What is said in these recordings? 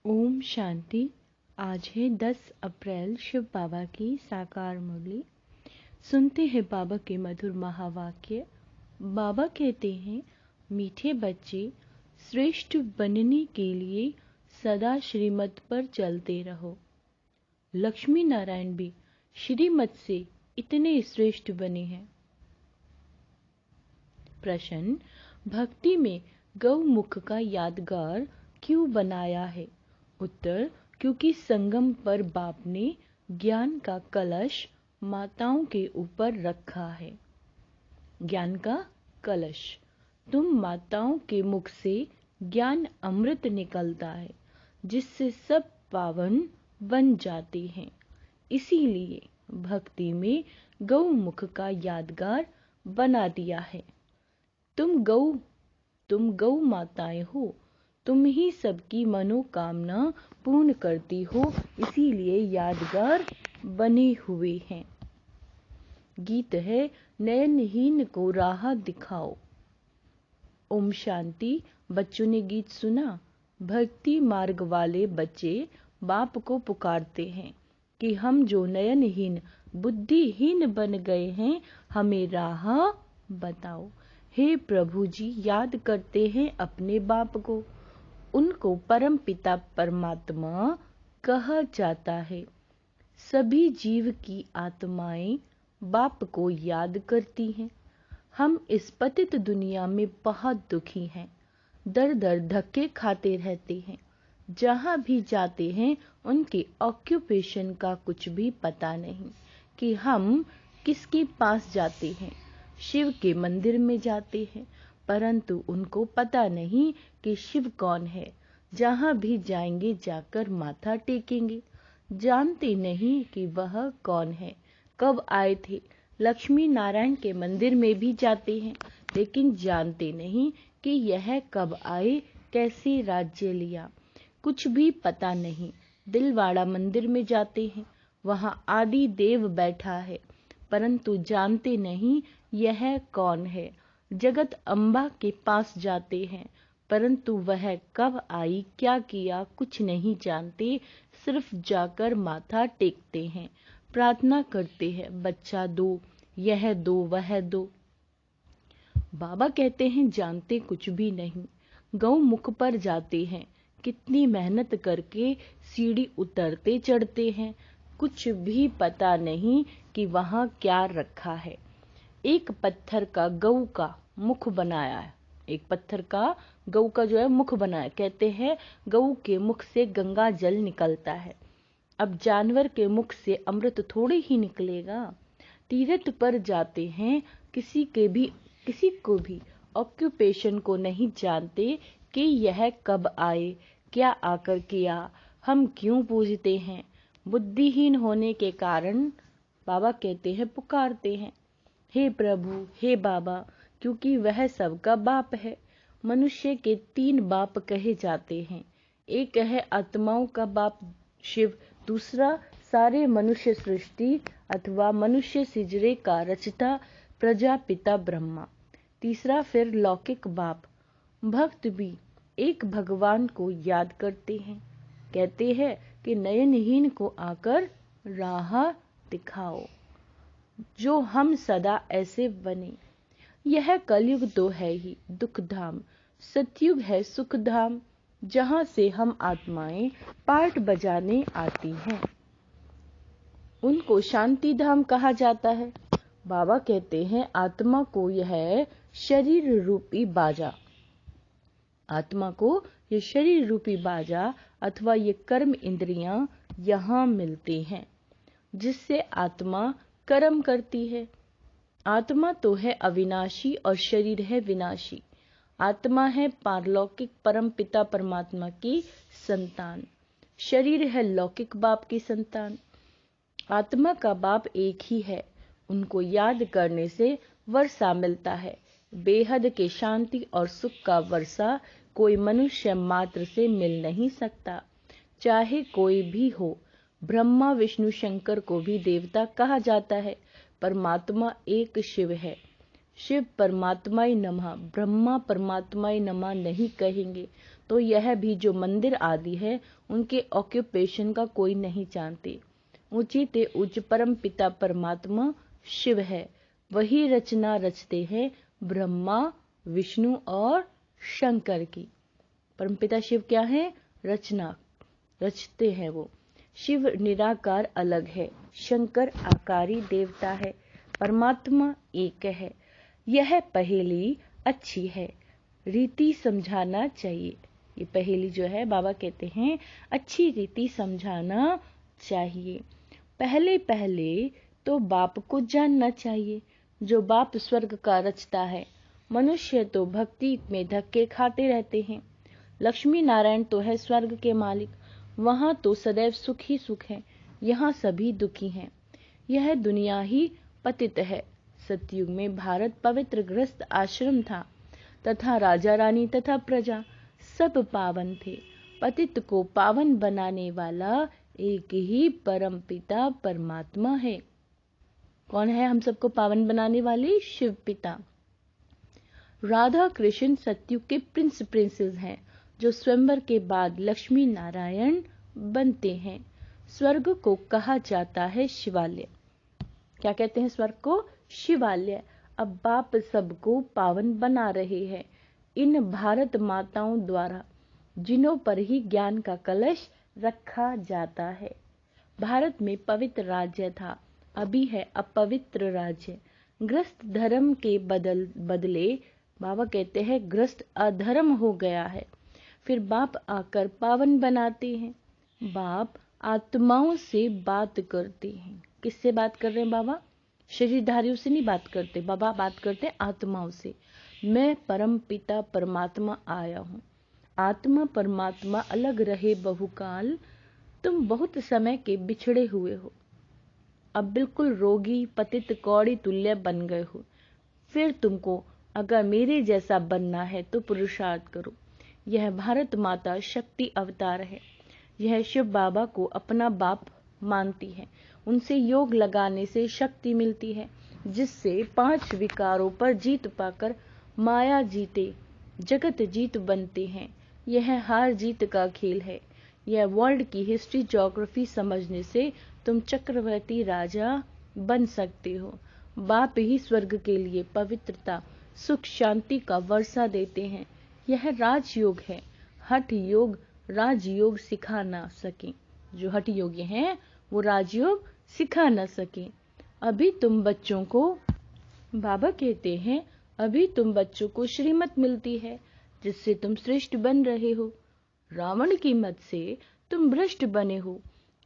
ओम शांति। आज है 10 अप्रैल, शिव बाबा की साकार मुरली। सुनते हैं बाबा के मधुर महावाक्य। बाबा कहते हैं, मीठे बच्चे, श्रेष्ठ बनने के लिए सदा श्रीमत पर चलते रहो। लक्ष्मी नारायण भी श्रीमत से इतने श्रेष्ठ बने हैं। प्रश्न, भक्ति में गौमुख का यादगार क्यों बनाया है? उत्तर, क्योंकि संगम पर बाप ने ज्ञान का कलश माताओं के ऊपर रखा है। ज्ञान का कलश, तुम माताओं के मुख से ज्ञान अमृत निकलता है, जिससे सब पावन बन जाते हैं। इसीलिए भक्ति में गौमुख का यादगार बना दिया है। तुम गौ माताएं हो, तुम ही सबकी मनोकामना पूर्ण करती हो, इसीलिए यादगार बने हुए हैं। गीत है, नयनहीन को राह दिखाओ। ओम शांति। बच्चों ने गीत सुना। भक्ति मार्ग वाले बच्चे बाप को पुकारते हैं कि हम जो नयनहीन बुद्धिहीन बन गए हैं, हमें राह बताओ। हे प्रभु जी, याद करते हैं अपने बाप को। उनको परम पिता परमात्मा कहा जाता है। सभी जीव की आत्माएं बाप को याद करती हैं। हम इस पतित दुनिया में बहुत दुखी हैं, दर दर धक्के खाते रहते हैं। जहाँ भी जाते हैं उनके ऑक्यूपेशन का कुछ भी पता नहीं कि हम किसके पास जाते हैं। शिव के मंदिर में जाते हैं, परंतु उनको पता नहीं कि शिव कौन है। जहाँ भी जाएंगे जाकर माथा टेकेंगे, जानते नहीं कि वह कौन है, कब आए थे। लक्ष्मी नारायण के मंदिर में भी जाते हैं, लेकिन जानते नहीं कि यह कब आए, कैसे राज्य लिया, कुछ भी पता नहीं। दिलवाड़ा मंदिर में जाते हैं, वहाँ आदि देव बैठा है, परंतु जानते नहीं यह कौन है। जगत अम्बा के पास जाते हैं, परंतु वह कब आई, क्या किया, कुछ नहीं जानते। सिर्फ जाकर माथा टेकते हैं, प्रार्थना करते हैं, बच्चा दो, यह दो, वह दो। बाबा कहते हैं, जानते कुछ भी नहीं। गौमुख पर जाते हैं, कितनी मेहनत करके सीढ़ी उतरते चढ़ते हैं, कुछ भी पता नहीं कि वहाँ क्या रखा है। एक पत्थर का गऊ का मुख बनाया है, एक पत्थर का गऊ का जो है मुख बनाया। कहते हैं गऊ के मुख से गंगा जल निकलता है। अब जानवर के मुख से अमृत थोड़ी ही निकलेगा। तीर्थ पर जाते हैं, किसी को भी ऑक्यूपेशन को नहीं जानते कि यह कब आए, क्या आकर किया, हम क्यों पूजते हैं। बुद्धिहीन होने के कारण बाबा कहते हैं, पुकारते हैं, हे प्रभु, हे बाबा, क्योंकि वह सबका बाप है। मनुष्य के 3 बाप कहे जाते हैं। एक है आत्माओं का बाप शिव, दूसरा सारे मनुष्य सृष्टि अथवा मनुष्य सिजरे का रचता प्रजापिता ब्रह्मा, तीसरा फिर लौकिक बाप। भक्त भी एक भगवान को याद करते हैं, कहते हैं कि नयनहीन को आकर राह दिखाओ, जो हम सदा ऐसे बने। यह कलयुग तो है ही दुख धाम, सतयुग है सुख धाम, जहाँ से हम आत्माएं पार्ट बजाने आती हैं, उनको शांति धाम कहा जाता है। बाबा कहते हैं, आत्मा को यह शरीर रूपी बाजा, आत्मा को ये शरीर रूपी बाजा अथवा ये कर्म इंद्रियां यहाँ मिलती हैं, जिससे आत्मा कर्म करती है। आत्मा तो है अविनाशी और शरीर है विनाशी। आत्मा है पारलौकिक परम पिता परमात्मा की संतान, शरीर है लौकिक बाप की संतान। आत्मा का बाप एक ही है, उनको याद करने से वर्षा मिलता है। बेहद के शांति और सुख का वर्षा कोई मनुष्य मात्र से मिल नहीं सकता, चाहे कोई भी हो। ब्रह्मा विष्णु शंकर को भी देवता कहा जाता है। परमात्मा एक शिव है। शिव परमात्माय नमः, ब्रह्मा परमात्माय नमः नहीं कहेंगे तो यह भी जो मंदिर आदि है उनके ऑक्यूपेशन का कोई नहीं जानते। ऊंची ते उच्च परम पिता परमात्मा शिव है, वही रचना रचते हैं ब्रह्मा विष्णु और शंकर की। परमपिता शिव क्या है? रचना रचते हैं वो। शिव निराकार अलग है, शंकर आकारी देवता है, परमात्मा एक है। यह पहेली अच्छी है, रीति समझाना चाहिए। ये पहेली जो है बाबा कहते हैं अच्छी रीति समझाना चाहिए। पहले पहले तो बाप को जानना चाहिए, जो बाप स्वर्ग का रचता है। मनुष्य तो भक्ति में धक्के खाते रहते हैं। लक्ष्मी नारायण तो है स्वर्ग के मालिक, वहां तो सदैव सुख ही सुख है, यहाँ सभी दुखी हैं। यह दुनिया ही पतित है। सतयुग में भारत पवित्र गृहस्थ आश्रम था, तथा राजा रानी तथा प्रजा सब पावन थे। पतित को पावन बनाने वाला एक ही परम पिता परमात्मा है। कौन है हम सबको पावन बनाने वाले? शिव पिता। राधा कृष्ण सतयुग के प्रिंसेस हैं, जो स्वयंवर के बाद लक्ष्मी नारायण बनते हैं। स्वर्ग को कहा जाता है शिवालय। क्या कहते हैं स्वर्ग को? शिवालय। अब बाप सबको पावन बना रहे हैं इन भारत माताओं द्वारा, जिन्हों पर ही ज्ञान का कलश रखा जाता है। भारत में पवित्र राज्य था, अभी है अपवित्र राज्य। ग्रस्त धर्म के बदले बाबा कहते हैं ग्रस्त अधर्म हो गया है। फिर बाप आकर पावन बनाते हैं। बाप आत्माओं से बात करते हैं। किससे बात कर रहे हैं बाबा? शरीरधारियों से नहीं बात करते, बाबा बात करते हैं आत्माओं से। मैं परम पिता परमात्मा आया हूँ। आत्मा परमात्मा अलग रहे बहुकाल, तुम बहुत समय के बिछड़े हुए हो, अब बिल्कुल रोगी पतित कौड़ी तुल्य बन गए हो। फिर तुमको अगर मेरे जैसा बनना है तो पुरुषार्थ करो। यह भारत माता शक्ति अवतार है। यह शिव बाबा को अपना बाप मानती है। उनसे योग लगाने से शक्ति मिलती है, जिससे 5 विकारों पर जीत पाकर माया जीते जगत जीत बनते हैं। यह हार जीत का खेल है। यह वर्ल्ड की हिस्ट्री ज्योग्राफी समझने से तुम चक्रवर्ती राजा बन सकते हो। बाप ही स्वर्ग के लिए पवित्रता सुख शांति का वर्षा देते हैं। यह राजयोग है। हठ योग राजयोग सिखा ना सके। जो हठ योगी हैं वो राजयोग सिखा ना सके। अभी तुम बच्चों को, बाबा कहते हैं अभी तुम बच्चों को श्रीमत मिलती है, जिससे तुम श्रेष्ठ बन रहे हो। रावण की मत से तुम भ्रष्ट बने हो।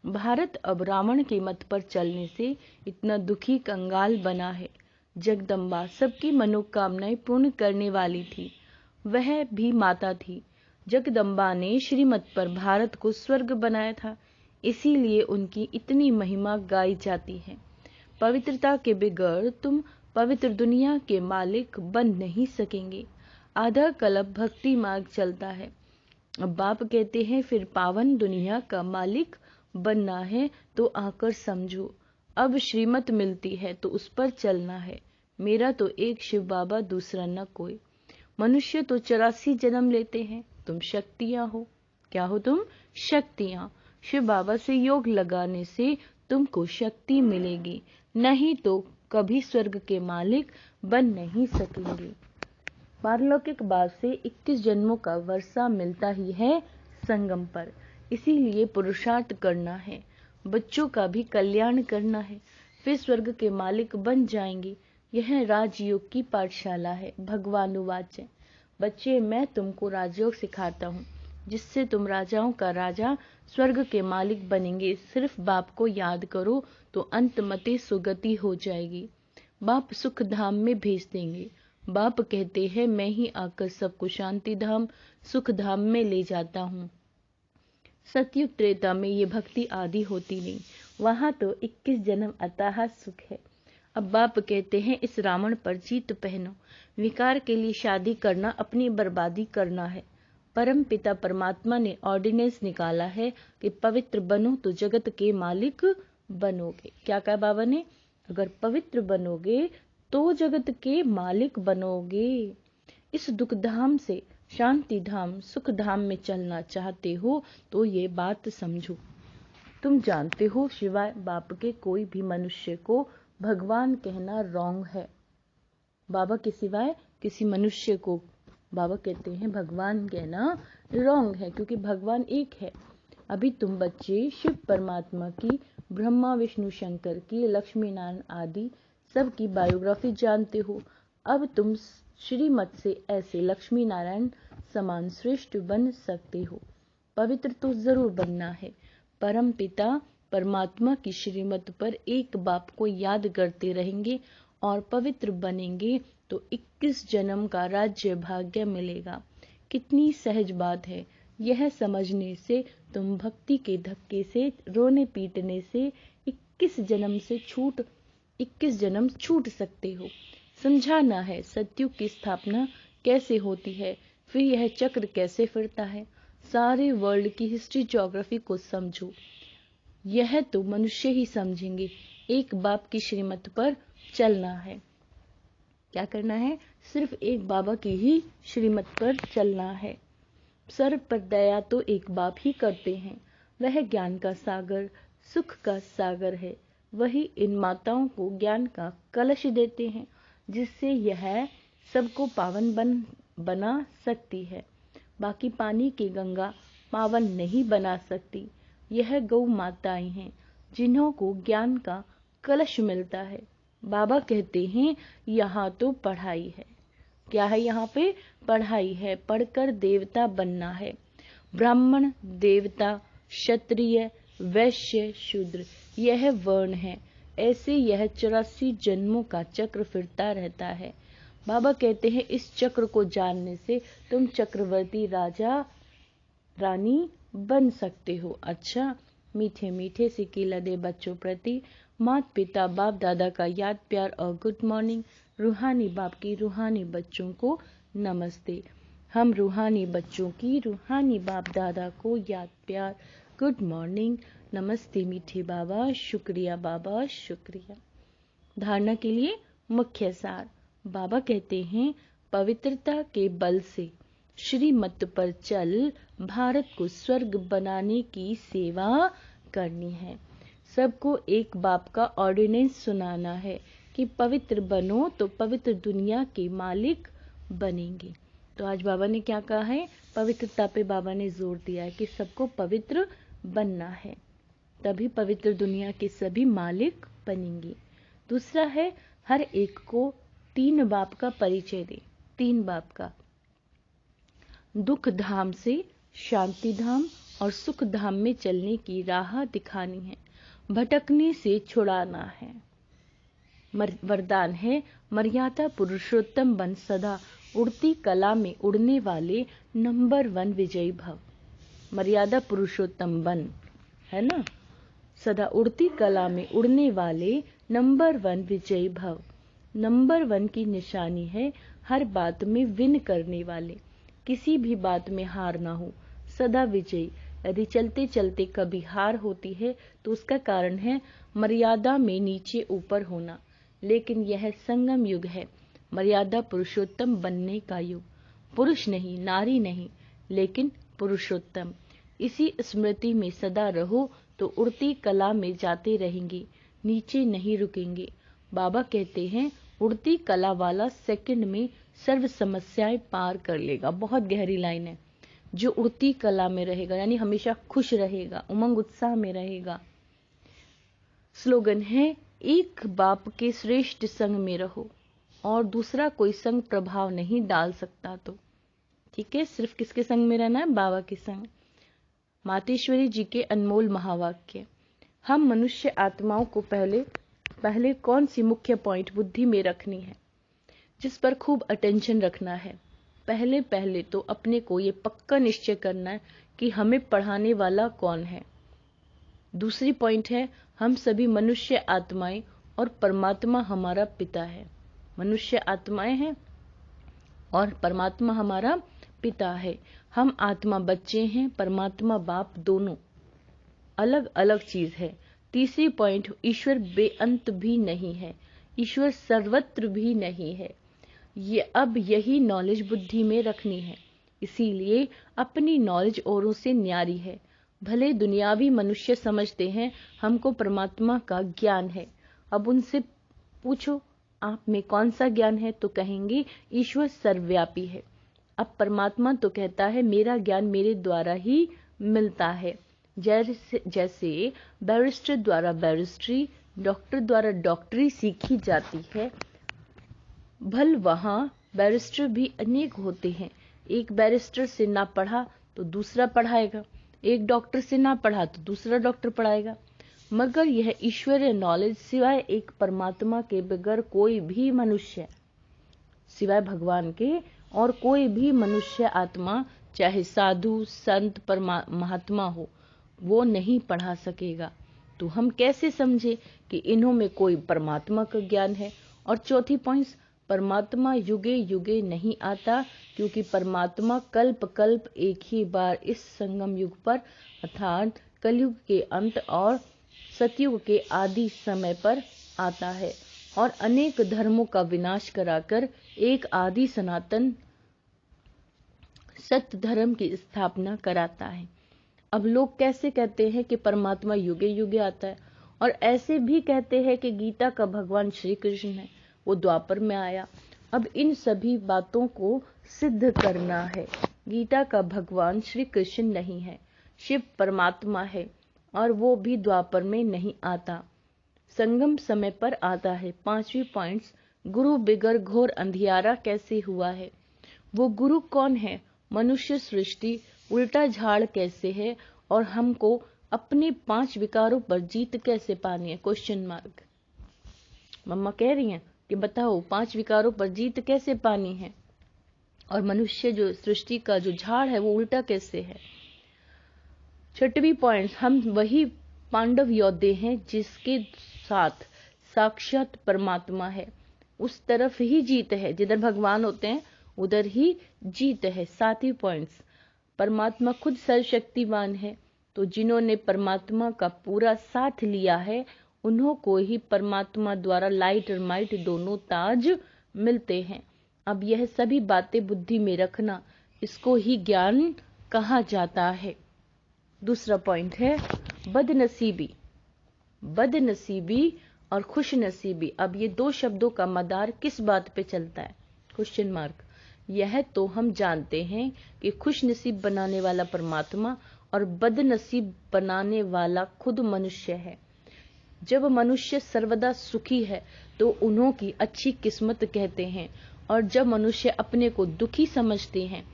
भारत अब रावण के मत पर चलने से इतना दुखी कंगाल बना है। जगदम्बा सबकी मनोकामनाएं पूर्ण करने वाली थी, वह भी माता थी। जगदम्बा ने श्रीमत पर भारत को स्वर्ग बनाया था, इसीलिए उनकी इतनी महिमा गाई जाती है। पवित्रता के बगैर तुम पवित्र दुनिया के मालिक बन नहीं सकेंगे। आधा कल्प भक्ति मार्ग चलता है। अब बाप कहते हैं फिर पावन दुनिया का मालिक बनना है तो आकर समझो। अब श्रीमत मिलती है तो उस पर चलना है। मेरा तो एक शिव बाबा, दूसरा न कोई। मनुष्य तो 84 जन्म लेते हैं। तुम शक्तियां हो। क्या हो तुम? शक्तियां। शिव बाबा से योग लगाने से तुमको शक्ति मिलेगी, नहीं तो कभी स्वर्ग के मालिक बन नहीं सकेंगे। पारलौकिक बात से 21 जन्मों का वर्षा मिलता ही है संगम पर, इसीलिए पुरुषार्थ करना है। बच्चों का भी कल्याण करना है, फिर स्वर्ग के मालिक बन जाएंगे। यह राजयोग की पाठशाला है। भगवानुवाच है, बच्चे मैं तुमको राजयोग सिखाता हूँ, जिससे तुम राजाओं का राजा स्वर्ग के मालिक बनेंगे। सिर्फ बाप को याद करो तो अंतमते सुगति हो जाएगी। बाप सुख धाम में भेज देंगे। बाप कहते हैं मैं ही आकर सबको शांति धाम सुख धाम में ले जाता हूँ। सतयुग त्रेता में ये भक्ति आदि होती नहीं, वहां तो 21 जन्म अथाह सुख है। अब बाप कहते हैं इस रावण पर जीत पहनो। विकार के लिए शादी करना अपनी बर्बादी करना है। परम पिता परमात्मा ने ऑर्डिनेंस निकाला है कि पवित्र बनो तो जगत के मालिक बनोगे। क्या कहा बाबा ने? अगर पवित्र बनोगे तो जगत के मालिक बनोगे। इस दुखधाम से शांति धाम सुख धाम में चलना चाहते हो तो ये बात समझो। तुम जानते हो सिवाय बाप के कोई भी मनुष्य को भगवान कहना रॉन्ग है। बाबा के सिवाय किसी मनुष्य को बाबा कहते हैं भगवान कहना रॉन्ग है, क्योंकि भगवान एक है। अभी तुम बच्चे शिव परमात्मा की, ब्रह्मा विष्णु शंकर की, लक्ष्मी नारायण आदि सबकी बायोग्राफी जानते हो। अब तुम श्रीमत से ऐसे लक्ष्मी नारायण समान श्रेष्ठ बन सकते हो। पवित्र तो जरूर बनना है। परम पिता परमात्मा की श्रीमत पर एक बाप को याद करते रहेंगे और पवित्र बनेंगे तो 21 जन्म का राज्य भाग्य मिलेगा। कितनी सहज बात है। यह समझने से तुम भक्ति के धक्के से, रोने पीटने से 21 जन्म छूट सकते हो। समझाना है सतयुग की स्थापना कैसे होती है, फिर यह चक्र कैसे फिरता है। सारे वर्ल्ड की हिस्ट्री ज्योग्राफी को समझो। यह तो मनुष्य ही समझेंगे। एक बाप की श्रीमत पर चलना है। क्या करना है? सिर्फ एक बाबा की ही श्रीमत पर चलना है। सर्व पर दया तो एक बाप ही करते हैं। वह ज्ञान का सागर, सुख का सागर है। वही इन माताओं को ज्ञान का कलश देते हैं, जिससे यह सबको पावन बना सकती है। बाकी पानी की गंगा पावन नहीं बना सकती। यह गौ माताएं हैं जिन्हों को ज्ञान का कलश मिलता है। बाबा कहते हैं यहाँ तो पढ़ाई है। क्या है यहाँ पे? पढ़ाई है। पढ़कर देवता बनना है। ब्राह्मण, देवता, क्षत्रिय, वैश्य, शूद्र, यह वर्ण है। ऐसे यह 84 जन्मों का चक्र फिरता रहता है। बाबा कहते हैं इस चक्र को जानने से तुम चक्रवर्ती राजा रानी बन सकते हो। अच्छा, मीठे मीठे सिक्के लदे बच्चों प्रति माता पिता बाप दादा का याद प्यार और गुड मॉर्निंग। रूहानी बाप की रूहानी बच्चों को नमस्ते। हम रूहानी बच्चों की रूहानी बाप दादा को याद प्यार गुड मॉर्निंग, नमस्ते मीठे बाबा, शुक्रिया बाबा, शुक्रिया। धारणा के लिए मुख्य सार। बाबा कहते हैं पवित्रता के बल से श्रीमत पर चल भारत को स्वर्ग बनाने की सेवा करनी है। सबको एक बाप का ऑर्डिनेंस सुनाना है कि पवित्र बनो तो पवित्र दुनिया के मालिक बनेंगे। तो आज बाबा ने क्या कहा है? पवित्रता पे बाबा ने जोर दिया है कि सबको पवित्र बनना है, तभी पवित्र दुनिया के सभी मालिक बनेंगे। दूसरा है हर एक को 3 बाप का परिचय दे। 3 बाप का। दुख धाम से शांति धाम और सुख धाम में चलने की राह दिखानी है। भटकने से छुड़ाना है। वरदान है मर्यादा पुरुषोत्तम बन, सदा उड़ती कला में उड़ने वाले नंबर 1 विजयी भव। मर्यादा पुरुषोत्तम बन, है ना, सदा उड़ती कला में उड़ने वाले नंबर 1 विजयी भव। नंबर 1 की निशानी है हर बात में विन करने वाले, किसी भी बात में हार ना हो, सदा विजयी। यदि चलते चलते कभी हार होती है तो उसका कारण है मर्यादा में नीचे ऊपर होना। लेकिन यह संगम युग है, मर्यादा पुरुषोत्तम बनने का युग। पुरुष नहीं, नारी नहीं, लेकिन पुरुषोत्तम। इसी स्मृति में सदा रहो तो उड़ती कला में जाते रहेंगे, नीचे नहीं रुकेंगे। बाबा कहते हैं उड़ती कला वाला सेकंड में सर्व समस्याएं पार कर लेगा। बहुत गहरी लाइन है। जो उड़ती कला में रहेगा यानी हमेशा खुश रहेगा, उमंग उत्साह में रहेगा। स्लोगन है एक बाप के श्रेष्ठ संग में रहो और दूसरा कोई संग प्रभाव नहीं डाल सकता। तो ठीक है, सिर्फ किसके संग में रहना है? बाबा के संग। मातेश्वरी जी के अनमोल महावाक्य। हम मनुष्य आत्माओं को पहले कौन सी मुख्य पॉइंट बुद्धि में रखनी है, जिस पर खूब अटेंशन रखना है? पहले तो अपने को ये पक्का निश्चय करना है कि हमें पढ़ाने वाला कौन है। दूसरी पॉइंट है हम सभी मनुष्य आत्माएं और परमात्मा हमारा पिता है। मनुष्य आत्माएं हैं और परमात्मा हमारा पिता है। हम आत्मा बच्चे हैं, परमात्मा बाप, दोनों अलग अलग चीज है। तीसरी पॉइंट, ईश्वर बेअंत भी नहीं है, ईश्वर सर्वत्र भी नहीं है। ये अब यही नॉलेज बुद्धि में रखनी है। इसीलिए अपनी नॉलेज औरों से न्यारी है। भले दुनियावी मनुष्य समझते हैं हमको परमात्मा का ज्ञान है। अब उनसे पूछो आप में कौन सा ज्ञान है, तो कहेंगे ईश्वर सर्वव्यापी है। अब परमात्मा तो कहता है मेरा ज्ञान मेरे द्वारा ही मिलता है। जैसे बैरिस्टर द्वारा बैरिस्ट्री, डॉक्टर द्वारा डॉक्टरी सीखी जाती है, भल वहाँ बैरिस्टर भी अनेक होते हैं। एक बैरिस्टर से ना पढ़ा तो दूसरा पढ़ाएगा, एक डॉक्टर से ना पढ़ा तो दूसरा डॉक्टर पढ़ाएगा। मगर यह ईश्वरीय नॉलेज सिवाय एक परमात्मा के बगैर कोई भी मनुष्य, सिवाय भगवान के और कोई भी मनुष्य आत्मा, चाहे साधु संत महात्मा हो, वो नहीं पढ़ा सकेगा। तो हम कैसे समझे कि इन्हों में कोई परमात्मा का ज्ञान है। और चौथी पॉइंट, परमात्मा युगे युगे नहीं आता, क्योंकि परमात्मा कल्प कल्प एक ही बार इस संगम युग पर अर्थात कलयुग के अंत और सतयुग के आदि समय पर आता है और अनेक धर्मों का विनाश कराकर एक आदि सनातन सत्य धर्म की स्थापना कराता है। अब लोग कैसे कहते हैं कि परमात्मा युगे युगे आता है, और ऐसे भी कहते हैं कि गीता का भगवान श्री कृष्ण है, वो द्वापर में आया। अब इन सभी बातों को सिद्ध करना है। गीता का भगवान श्री कृष्ण नहीं है, शिव परमात्मा है और वो भी द्वापर में नहीं आता, संगम समय पर आता है। 5वीं पॉइंट्स, गुरु बिगर घोर अंधियारा कैसे हुआ है। वो गुरु कौन है, मनुष्य सृष्टि उल्टा झाड़ कैसे है, और हमको अपने 5 विकारों पर जीत कैसे पानी है। Question mark. मम्मा कह रही हैं कि बताओ 5 विकारों पर जीत कैसे पानी है, और मनुष्य जो सृष्टि का जो झाड़ है वो उल्टा कैसे है। 6वीं पॉइंट, हम वही पांडव योद्धे हैं जिसके साथ साक्षात परमात्मा है, उस तरफ ही जीत है, जिधर भगवान होते हैं उधर ही जीत है। 7वीं पॉइंट्स, परमात्मा खुद सर्वशक्तिवान है, तो जिन्होंने परमात्मा का पूरा साथ लिया है उन्हों को ही परमात्मा द्वारा लाइट और माइट दोनों ताज मिलते हैं। अब यह सभी बातें बुद्धि में रखना, इसको ही ज्ञान कहा जाता है। दूसरा पॉइंट है बदनसीबी। बदनसीबी और खुशनसीबी, अब ये 2 शब्दों का मदार किस बात पे चलता है। Question mark. यह तो हम जानते हैं कि खुशनसीब बनाने वाला परमात्मा और बदनसीब बनाने वाला खुद मनुष्य है। जब मनुष्य सर्वदा सुखी है तो उन्हों की अच्छी किस्मत कहते हैं, और जब मनुष्य अपने को दुखी समझते हैं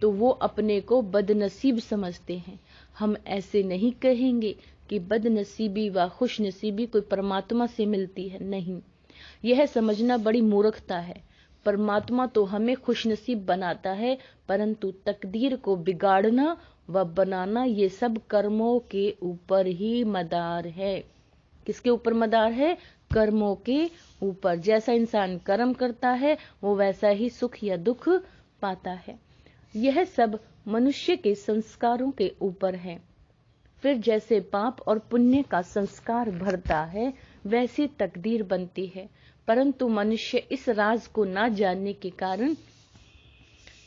तो वो अपने को बदनसीब समझते हैं। हम ऐसे नहीं कहेंगे कि बदनसीबी व खुशनसीबी कोई परमात्मा से मिलती है, नहीं, यह समझना बड़ी मूर्खता है। परमात्मा तो हमें खुशनसीब बनाता है, परंतु तकदीर को बिगाड़ना व बनाना ये सब कर्मों के ऊपर ही मदार है। किसके ऊपर मदार है? कर्मों के ऊपर। जैसा इंसान कर्म करता है वो वैसा ही सुख या दुख पाता है। यह सब मनुष्य के संस्कारों के ऊपर है। फिर जैसे पाप और पुण्य का संस्कार भरता है वैसी तकदीर बनती है, परंतु मनुष्य इस राज को ना जानने के कारण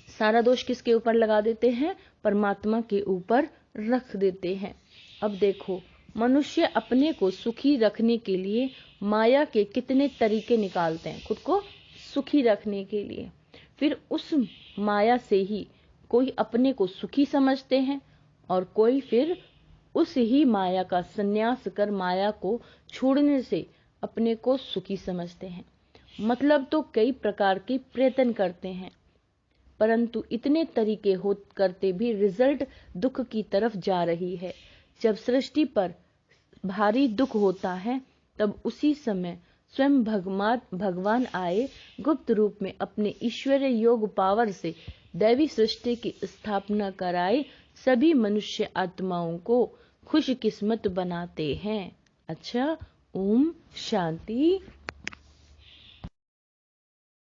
सारा दोष किसके ऊपर लगा देते हैं? परमात्मा के ऊपर रख देते हैं। अब देखो, मनुष्य अपने को सुखी रखने के लिए माया के कितने तरीके निकालते हैं खुद को सुखी रखने के लिए। फिर उस माया से ही कोई अपने को सुखी समझते हैं और कोई फिर उस ही माया का संन्यास कर माया को छोड़ने से अपने को सुखी समझते हैं। मतलब तो कई प्रकार के प्रयत्न करते हैं, परंतु इतने तरीके हो करते भी रिजल्ट दुख की तरफ जा रही है। जब सृष्टि पर भारी दुख होता है तब उसी समय स्वयं भगवान आए गुप्त रूप में अपने ईश्वरीय योग पावर से दैवी सृष्टि की स्थापना कराए सभी मनुष्य आत्माओं को खुश किस्मत बनाते हैं। अच्छा, ओम शांति।